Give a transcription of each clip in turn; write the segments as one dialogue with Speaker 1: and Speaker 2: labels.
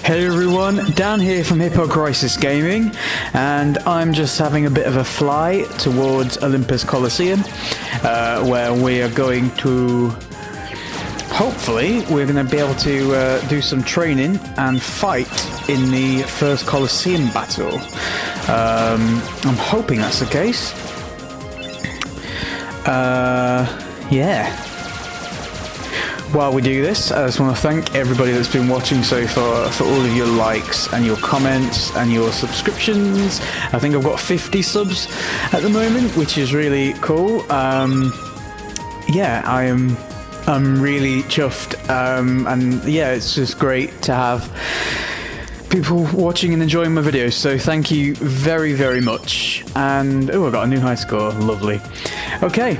Speaker 1: Hey everyone, Dan here from HippoCrisis Gaming, and I'm just having a bit of a fly towards Olympus Coliseum, where we are going to, hopefully, we're going to be able to do some training and fight in the first Coliseum battle. I'm hoping that's the case. Yeah. While we do this, I just want to thank everybody that's been watching so far for all of your likes and your comments and your subscriptions. I think I've got 50 subs at the moment, which is really cool. Yeah, I'm really chuffed, and yeah, it's just great to have people watching and enjoying my videos. So thank you very, very much. And oh, I got a new high score. Lovely. Okay.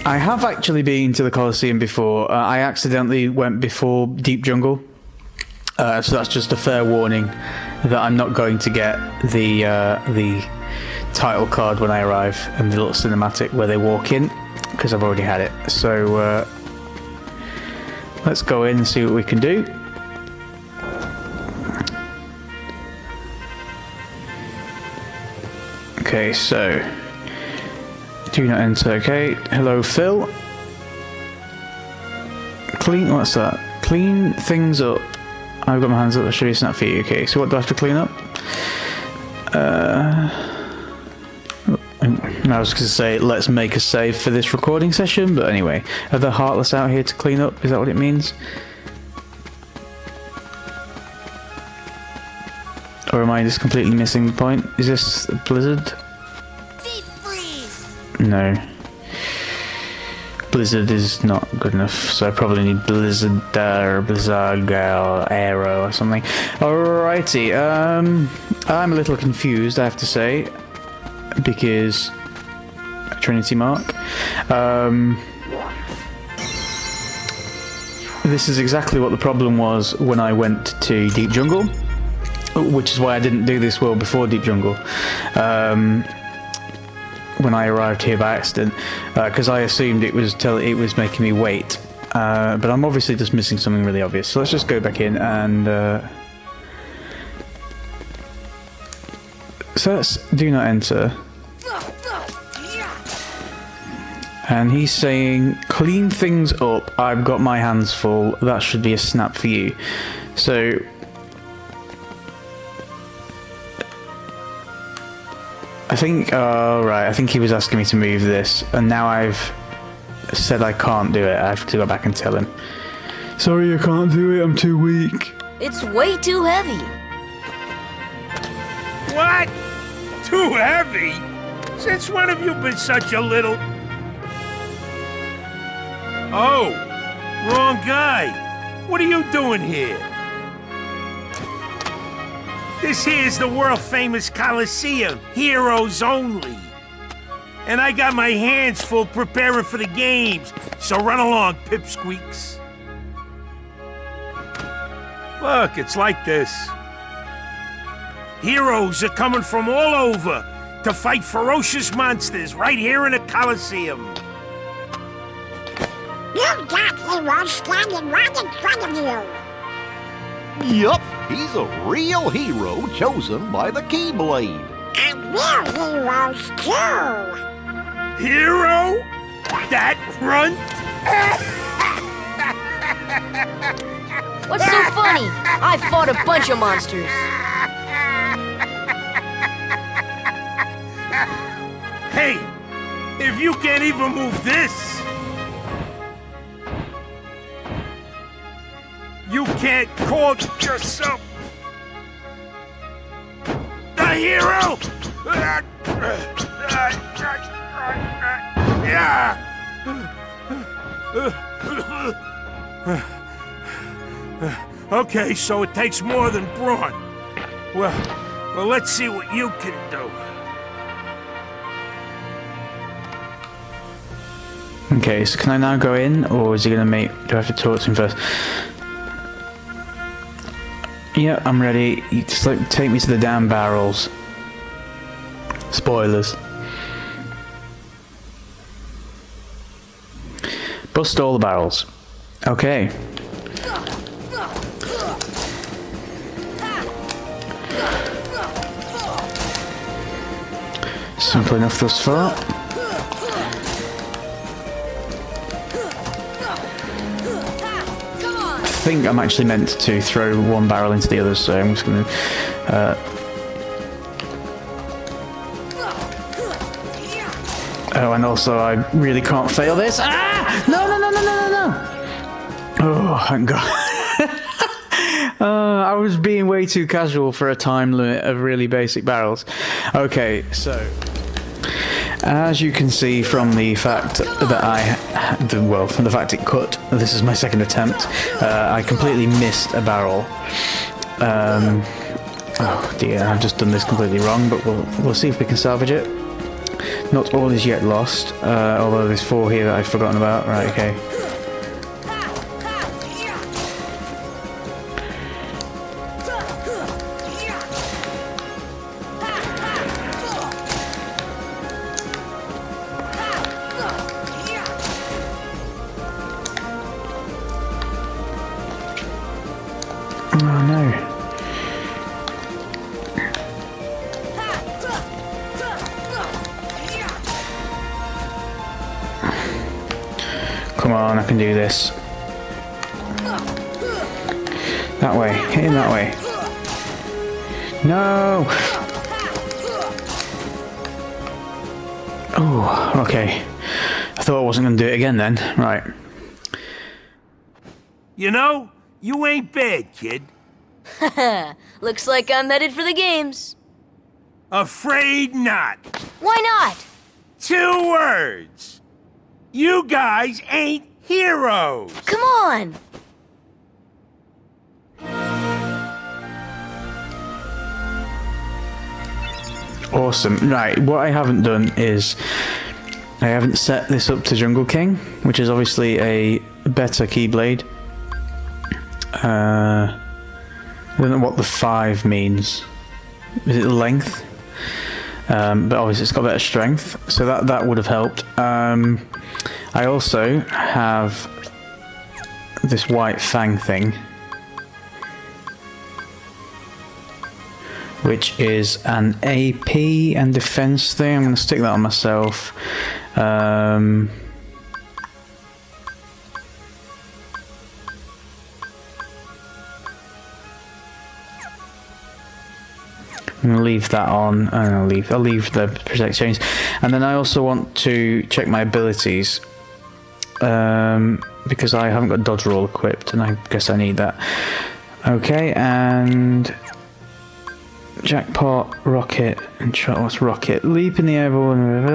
Speaker 1: I have actually been to the Coliseum before. I accidentally went before Deep Jungle, so that's just a fair warning that I'm not going to get the title card when I arrive and the little cinematic where they walk in, because I've already had it. So let's go in and see what we can do. Okay, so do not enter. Okay, hello Phil. Clean, what's that? Clean things up. I've got my hands up, that should be a snap for you. Okay, so what do I have to clean up? I was going to say, let's make a save for this recording session, but anyway. Are there Heartless out here to clean up? Is that what it means? Or am I just completely missing the point? Is this Blizzard? No. Blizzard is not good enough, so I probably need Blizzard or Blizzard Aero or something. Alrighty, I'm a little confused, I have to say, because Trinity Mark. This is exactly what the problem was when I went to Deep Jungle, which is why I didn't do this world before Deep Jungle. When I arrived here by accident, because I assumed it was making me wait, but I'm obviously just missing something really obvious. So let's just go back in and so let's do not enter. And he's saying clean things up. I've got my hands full. That should be a snap for you. So I think, right, I think he was asking me to move this, and now I've said I can't do it. I have to go back and tell him. Sorry, I can't do it, I'm too weak.
Speaker 2: It's way too heavy.
Speaker 3: What? Too heavy? Since when have you been such a little... Oh, wrong guy. What are you doing here? This here's the world-famous Coliseum, heroes only. And I got my hands full preparing for the games, so run along, pipsqueaks. Look, it's like this. Heroes are coming from all over to fight ferocious monsters right here in the Coliseum.
Speaker 4: You've got heroes standing right in front of you.
Speaker 5: Yup, he's a real hero chosen by the Keyblade.
Speaker 4: And we're heroes too.
Speaker 3: Hero? That runt?
Speaker 2: What's so funny? I fought a bunch of monsters.
Speaker 3: Hey, if you can't even move this, you can't call yourself the hero! Okay, so it takes more than brawn. Well, let's see what you can do.
Speaker 1: Okay, so can I now go in, or is he gonna make... do I have to talk to him first? Yeah, I'm ready. You just like take me to the damn barrels. Spoilers. Bust all the barrels. Okay. Simple enough thus far. I think I'm actually meant to throw one barrel into the other, so I'm just going to... Oh, and also I really can't fail this. Ah! No, no, no, no, no, no, no! Oh, thank God. I was being way too casual for a time limit of really basic barrels. Okay, so... As you can see from the fact that from the fact it cut, this is my second attempt, I completely missed a barrel. Oh dear, I've just done this completely wrong, but we'll see if we can salvage it. Not all is yet lost, although there's 4 here that I've forgotten about. Right, okay. Oh no. Come on, I can do this. That way, hit him that way. No! Oh, okay. I thought I wasn't going to do it again then. Right.
Speaker 3: You know, you ain't bad, kid.
Speaker 2: Looks like I'm headed for the games.
Speaker 3: Afraid not.
Speaker 2: Why not?
Speaker 3: 2 words. You guys ain't heroes.
Speaker 2: Come on!
Speaker 1: Awesome. Right, what I haven't done is I haven't set this up to Jungle King, which is obviously a better Keyblade. I don't know what the 5 means. Is it length? But obviously it's got better strength, so that would have helped. I also have this white fang thing, which is an AP and defense thing. I'm going to stick that on myself. I'm going to leave that on, and I'll leave the protect chains, and then I also want to check my abilities, because I haven't got dodge roll equipped, and I guess I need that. Okay, and jackpot, rocket, and what's rocket? Leap in the air, ball, and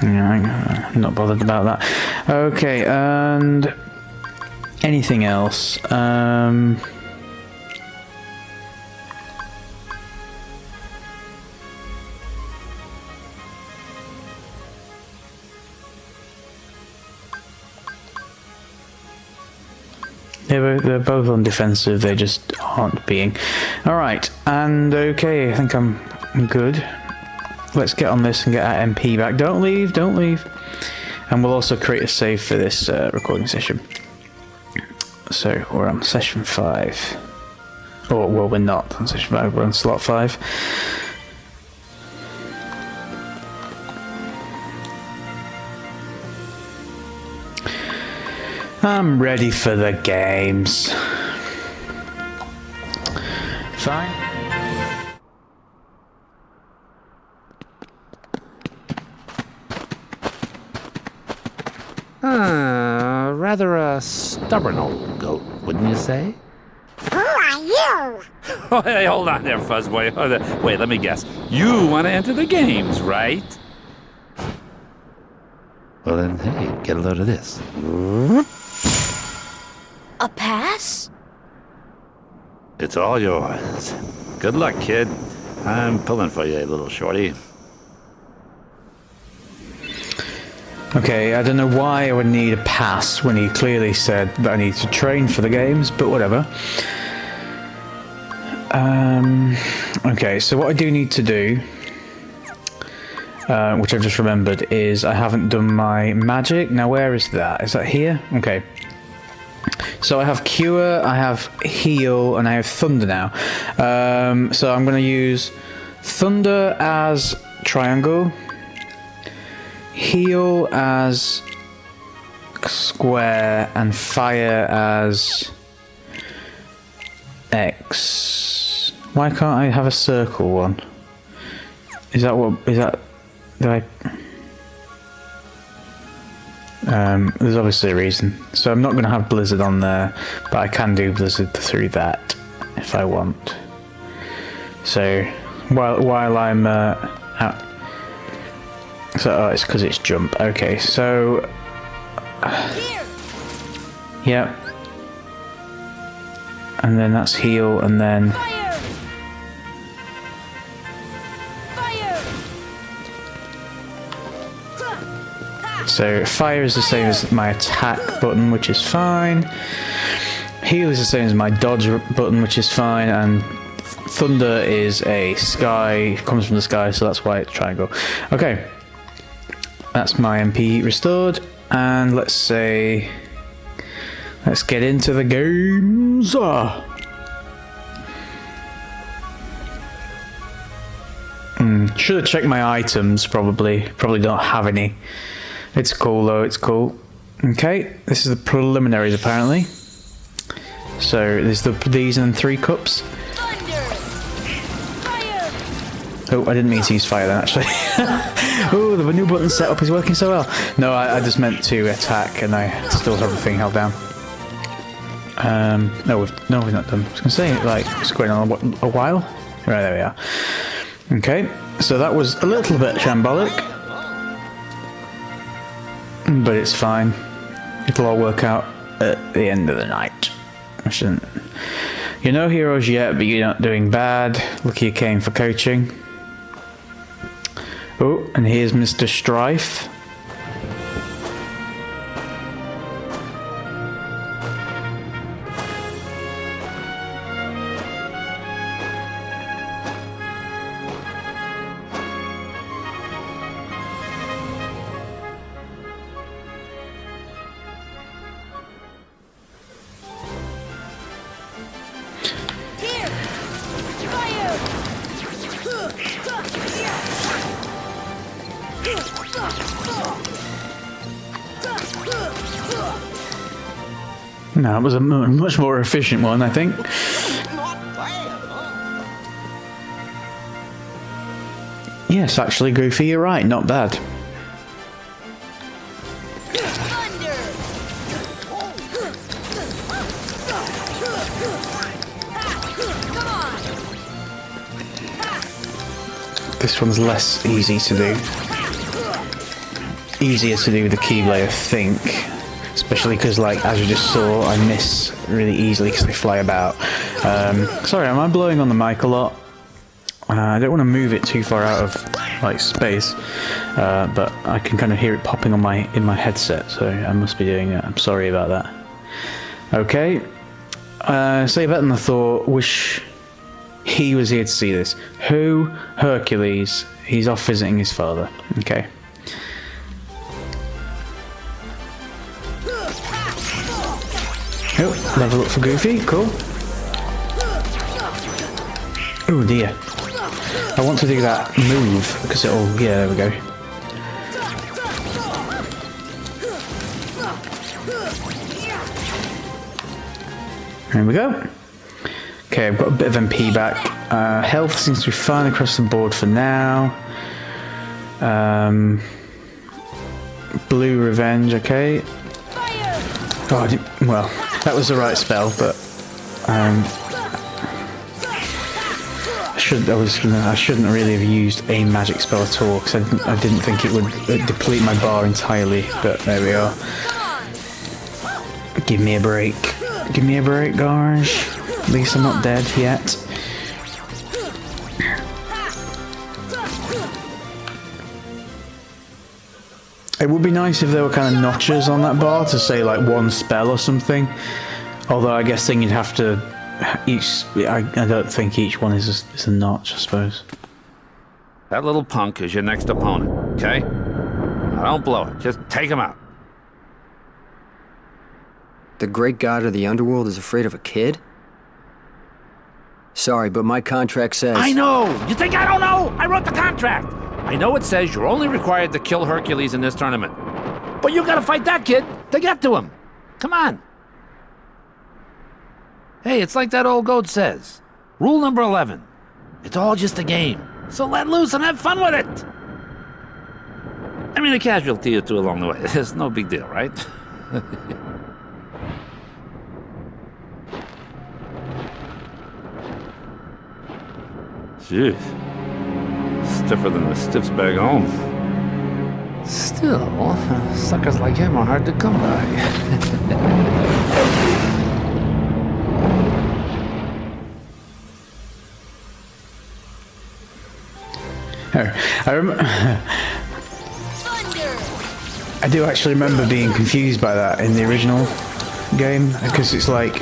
Speaker 1: I'm not bothered about that. Okay, and anything else? They're both on defensive, they just aren't being. Alright, and okay, I think I'm good. Let's get on this and get our MP back. Don't leave, don't leave. And we'll also create a save for this recording session. So, we're on session 5. Oh, well, we're not on session 5, we're on slot 5. I'm ready for the games. Fine.
Speaker 6: Rather a stubborn old goat, wouldn't you say?
Speaker 4: Who are you?
Speaker 6: Oh, hey, hold on there, Fuzzboy. Wait, let me guess. You want to enter the games, right? Well then, hey, get a load of this.
Speaker 2: A pass?
Speaker 6: It's all yours. Good luck, kid. I'm pulling for you, little shorty.
Speaker 1: Okay, I don't know why I would need a pass when he clearly said that I need to train for the games, but whatever. Okay, so what I do need to do, which I've just remembered, is I haven't done my magic. Now where is that? Is that here? Okay. So I have Cure, I have Heal, and I have Thunder now. So I'm going to use Thunder as Triangle, Heal as Square, and Fire as X. Why can't I have a circle one? Is that what? Is that? Did I? There's obviously a reason. So I'm not going to have Blizzard on there, but I can do Blizzard through that if I want. So while I'm out. So it's because it's jump. Okay, so yeah, and then that's heal, and then
Speaker 2: Fire! Fire!
Speaker 1: so fire is the same as my attack button, which is fine. Heal is the same as my dodge button, which is fine, and thunder is a sky, comes from the sky, so that's why it's triangle. Okay, that's my MP restored, and let's get into the games. Should have checked my items, probably don't have any. It's cool though, it's cool. Okay, this is the preliminaries apparently. So there's these and 3 cups.
Speaker 2: Thunder! Fire!
Speaker 1: Oh, I didn't mean to use fire then actually. Oh, the new button setup is working so well. No, I just meant to attack, and I still have the thing held down. No, we've not done. I was gonna say, like, it's going on a while. Right, there we are. Okay, so that was a little bit shambolic, but it's fine. It'll all work out at the end of the night. I shouldn't. You're no heroes yet, but you're not doing bad. Lucky you came for coaching. Oh, and here's Mr. Strife.
Speaker 2: Here! Fire!
Speaker 1: No, it was a much more efficient one, I think.
Speaker 5: Not bad, huh?
Speaker 1: Yes, actually, Goofy, you're right. Not bad.
Speaker 2: Thunder! Come on!
Speaker 1: This one's less easy to do. Easier to do with the Keyblade, I think. Especially because, like, as you just saw, I miss really easily because they fly about. Sorry, am I blowing on the mic a lot? I don't want to move it too far out of, like, space, but I can kind of hear it popping on in my headset, so I must be doing it. I'm sorry about that. Okay. Say better than I thought. Wish he was here to see this. Who? Hercules. He's off visiting his father. Okay. Oh, level up for Goofy, cool. Oh dear. I want to do that move, because it'll... yeah, there we go. There we go. Okay, I've got a bit of MP back. Health seems to be fine across the board for now. Blue Revenge, okay. Oh, well, that was the right spell, but I shouldn't really have used a magic spell at all because I didn't think it would deplete my bar entirely. But there we are. Give me a break. Give me a break, gosh. At least I'm not dead yet. It would be nice if there were kind of notches on that bar to say like one spell or something. Although I guess then you'd have to I don't think each one is a notch, I suppose.
Speaker 6: That little punk is your next opponent, okay? Now don't blow it. Just take him out.
Speaker 7: The great god of the underworld is afraid of a kid? Sorry, but my contract says...
Speaker 6: I know! You think I don't know? I wrote the contract! I know it says you're only required to kill Hercules in this tournament. But you gotta fight that kid to get to him. Come on. Hey, it's like that old goat says. Rule number 11. It's all just a game. So let loose and have fun with it! I mean, a casualty or two along the way. It's no big deal, right? Jeez. Stiffer than the stiffs back home. Still, suckers like him are hard to come by.
Speaker 1: I do actually remember being confused by that in the original game, because it's like,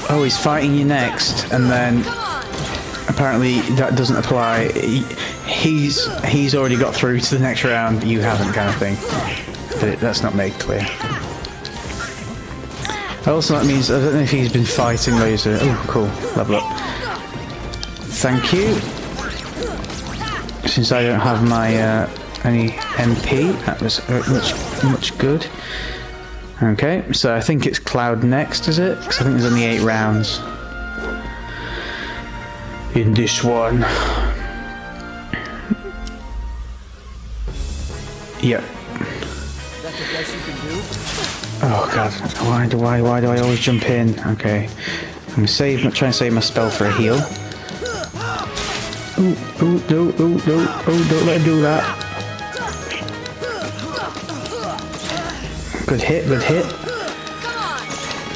Speaker 1: oh, he's fighting you next, and then apparently that doesn't apply. He's already got through to the next round, you haven't, kind of thing. But that's not made clear. Also, that means, I don't know if he's been fighting loads of... Oh, cool. Level up. Thank you. Since I don't have my any MP, that was much good. Okay, so I think it's Cloud next, is it? Because I think there's only 8 rounds in this one. Yep. Oh god, why do I always jump in? Okay, I'm gonna try and save my spell for a heal. Ooh, no, don't let him do that. Good hit.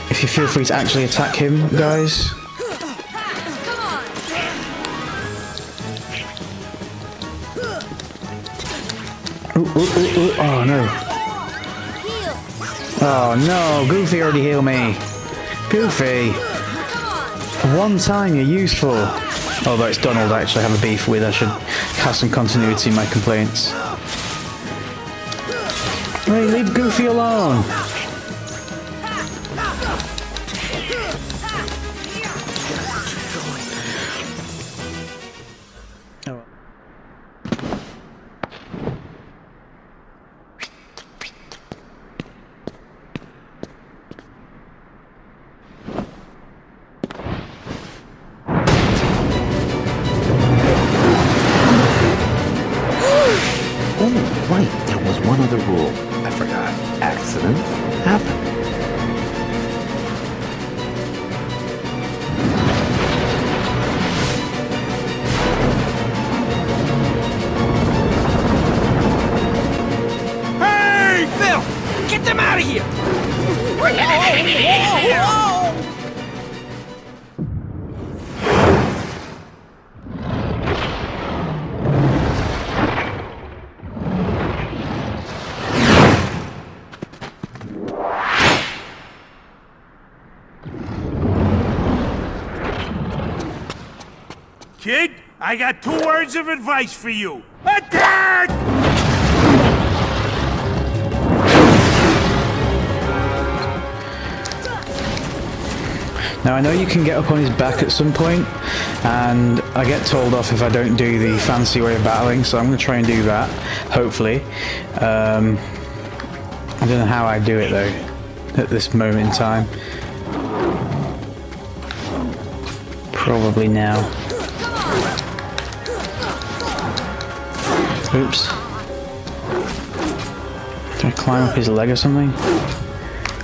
Speaker 1: If you feel free to actually attack him, guys. Ooh, oh no. Oh no, Goofy already healed me. Goofy. One time you're useful. Although it's Donald I actually have a beef with, I should have some continuity in my complaints. Hey, leave Goofy alone!
Speaker 3: Kid, I got 2 words of advice for you. Attack!
Speaker 1: Now I know you can get up on his back at some point, and I get told off if I don't do the fancy way of battling, so I'm going to try and do that, hopefully. I don't know how I do it though, at this moment in time. Probably now. Oops. Did I climb up his leg or something?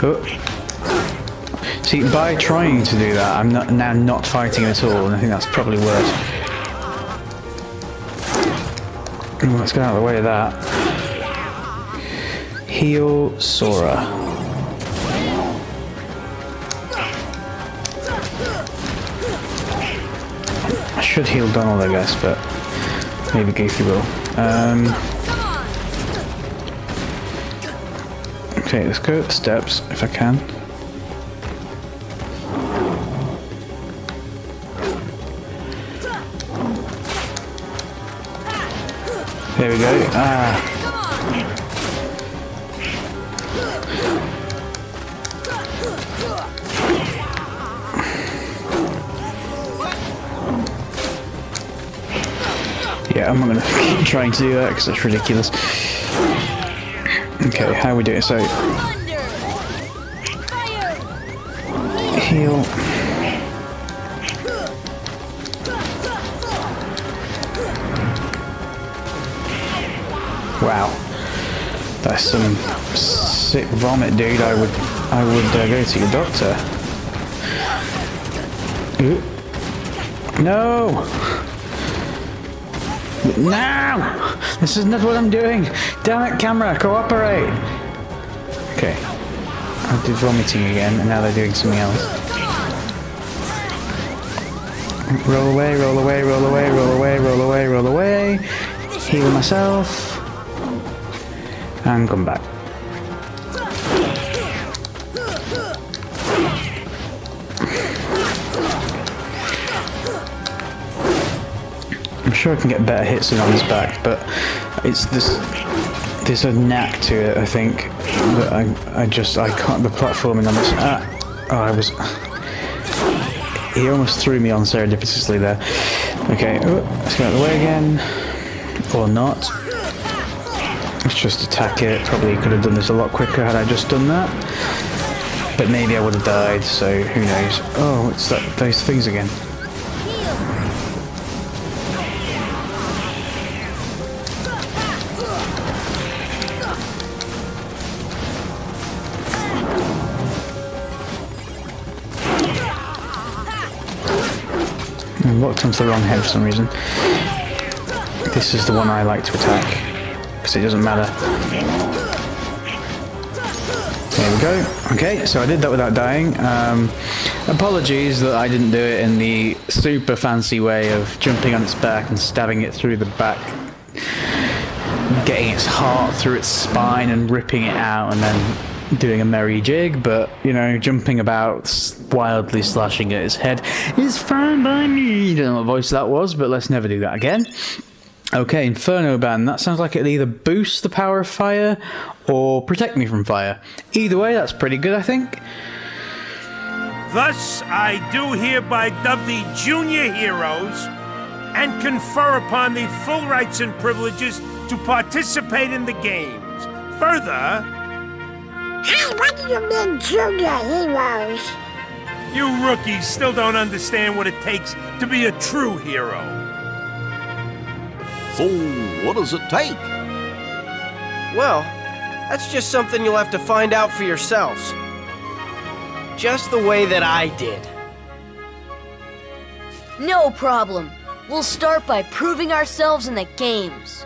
Speaker 1: Oh. See, by trying to do that, I'm now not fighting at all, and I think that's probably worse. Let's get out of the way of that. Heal Sora. I should heal Donald, I guess, but maybe Goofy will. Okay, let's go up the steps if I can. There we go. Yeah, I'm not going to keep trying to do that because that's ridiculous. Okay, how are we doing? So, heal. Wow, that's some sick vomit, dude. I would go to your doctor. Ooh. No! No! This is not what I'm doing! Damn it, camera, cooperate! Okay. I did vomiting again, and now they're doing something else. Roll away, roll away, roll away, roll away, roll away, roll away. Heal myself. And come back. I'm sure I can get better hits in on his back, but it's this. There's a knack to it, I think. That I can't. The platforming on this. He almost threw me on serendipitously there. Okay, let's get out of the way again, or not. Let's just attack it. Probably could have done this a lot quicker had I just done that. But maybe I would have died. So who knows? Oh, it's those things again. I locked onto the wrong head for some reason. This is the one I like to attack, because it doesn't matter. There we go. Okay, so I did that without dying. Apologies that I didn't do it in the super fancy way of jumping on its back and stabbing it through the back, getting its heart through its spine and ripping it out and then doing a merry jig, but you know, jumping about wildly slashing at its head is fine by me. Don't know what voice that was, but let's never do that again. Okay, Inferno Band. That sounds like it'll either boost the power of fire or protect me from fire. Either way, that's pretty good, I think.
Speaker 3: Thus, I do hereby dub the Junior Heroes and confer upon the full rights and privileges to participate in the games. Further,
Speaker 4: Hey, what do you mean, Junior Heroes?
Speaker 3: you rookies still don't understand what it takes to be a true hero.
Speaker 5: So, what does it take?
Speaker 8: Well, that's just something you'll have to find out for yourselves. Just the way that I did.
Speaker 2: No problem. We'll start by proving ourselves in the games.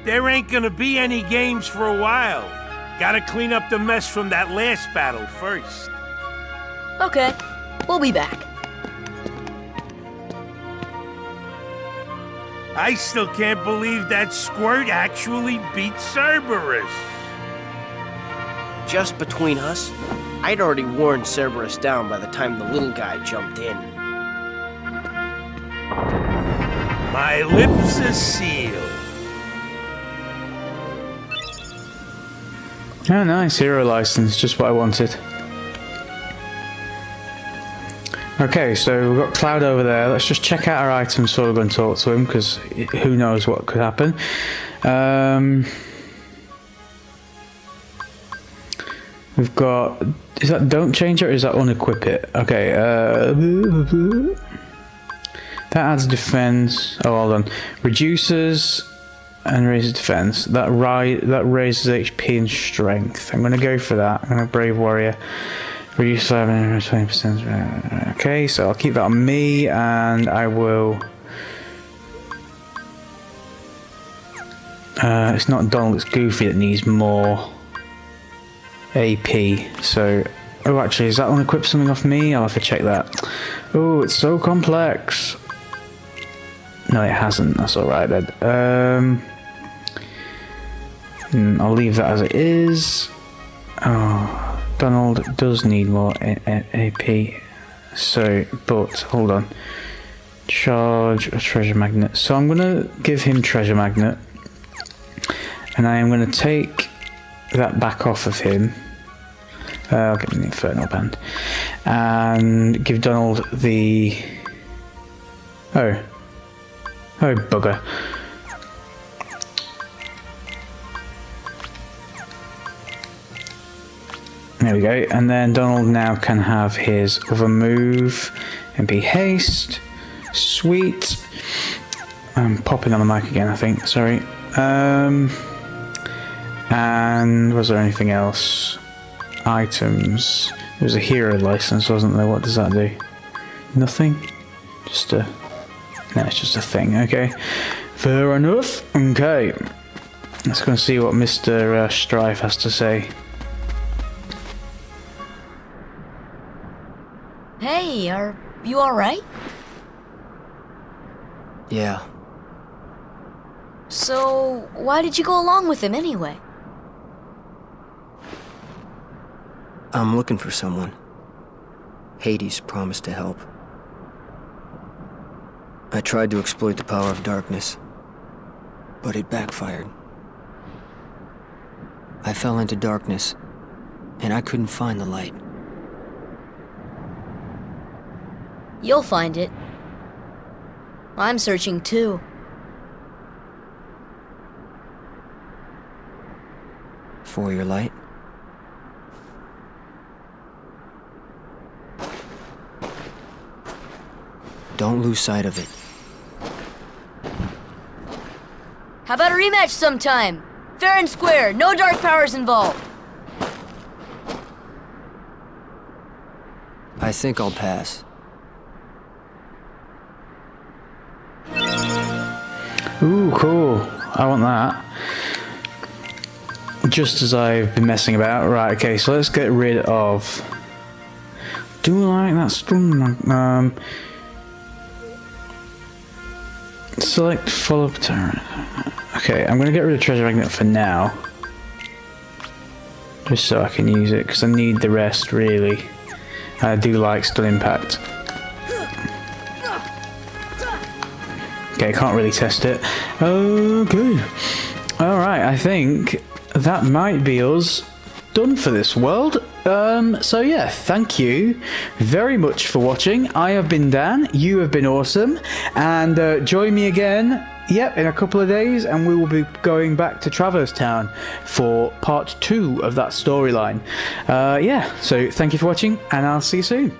Speaker 3: There ain't gonna be any games for a while. Gotta clean up the mess from that last battle first.
Speaker 2: Okay, we'll be back.
Speaker 3: I still can't believe that Squirt actually beat Cerberus.
Speaker 8: Just between us, I'd already worn Cerberus down by the time the little guy jumped in.
Speaker 3: My lips are sealed.
Speaker 1: Oh, nice. Hero license. Just what I wanted. Okay, so we've got Cloud over there. Let's just check out our items before we go and talk to him, because who knows what could happen. We've got... Is that don't change it or is that unequip it? Okay, that adds defense. Oh, hold on. Reduces and raises defense. That raises HP and strength. I'm going to go for that. I'm going to Brave Warrior. Reduce 20%. Okay, so I'll keep that on me, and I will... it's not Donald, it's Goofy that needs more AP. So, oh, actually, is that one equip something off me? I'll have to check that. Oh, it's so complex. No, it hasn't. That's all right then. I'll leave that as it is. Oh. Donald does need more AP, so, but, hold on. Charge a treasure magnet. So I'm going to give him treasure magnet, and I am going to take that back off of him. I'll get him the Infernal Band, and give Donald the... Oh, Oh, bugger. There we go. And then Donald now can have his other move. MP haste. Sweet. I'm popping on the mic again, I think. Sorry. And was there anything else? Items. There was a hero license, wasn't there? What does that do? Nothing? Just a... No, it's just a thing. Okay. Fair enough. Okay. Let's go and see what Mr. Strife has to say.
Speaker 2: Hey, are you alright?
Speaker 7: Yeah.
Speaker 2: So, why did you go along with him anyway?
Speaker 7: I'm looking for someone. Hades promised to help. I tried to exploit the power of darkness, but it backfired. I fell into darkness, and I couldn't find the light.
Speaker 2: You'll find it. I'm searching too.
Speaker 7: For your light? Don't lose sight of it.
Speaker 2: How about a rematch sometime? Fair and square, no dark powers involved.
Speaker 7: I think I'll pass.
Speaker 1: Ooh, cool. I want that. Just as I've been messing about. Right, okay, so let's get rid of... Do I like that strong? Select follow turn. Okay, I'm gonna get rid of treasure magnet for now. Just so I can use it, because I need the rest, really. I do like stun impact. Okay, can't really test it. Okay. Alright, I think that might be us done for this world. So yeah, thank you very much for watching. I have been Dan, you have been awesome, and join me again, in a couple of days, and we will be going back to Traverse Town for part 2 of that storyline. Yeah, so thank you for watching, and I'll see you soon.